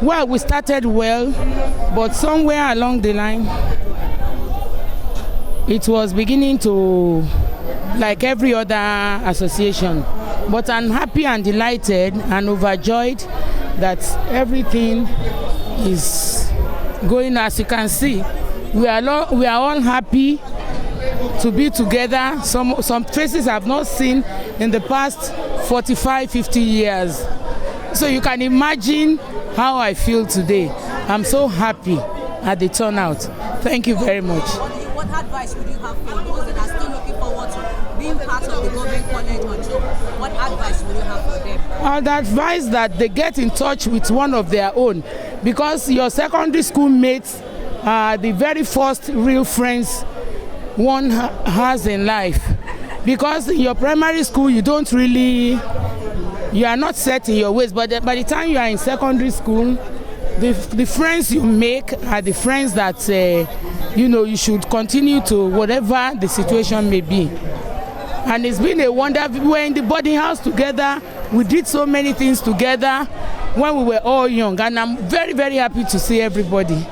Well, we started well, but somewhere along the line, it was beginning to, like every other association. But I'm happy and delighted and overjoyed that everything is going as you can see. We are all happy to be together. Some faces I've not seen in the past 45, 50 years. So you can imagine how I feel today. I'm so happy at the turnout. Thank you very much. What advice would you have for those that are still looking forward to being part of the government college on job? What advice would you have for them? I'd advise that they get in touch with one of their own, because your secondary school mates are the very first real friends one has in life. Because in your primary school you are not set in your ways, but by the time you are in secondary school, the friends you make are the friends that you should continue to, whatever the situation may be. And it's been a wonder. We were in the boarding house together. We did so many things together when we were all young, and I'm very, very happy to see everybody.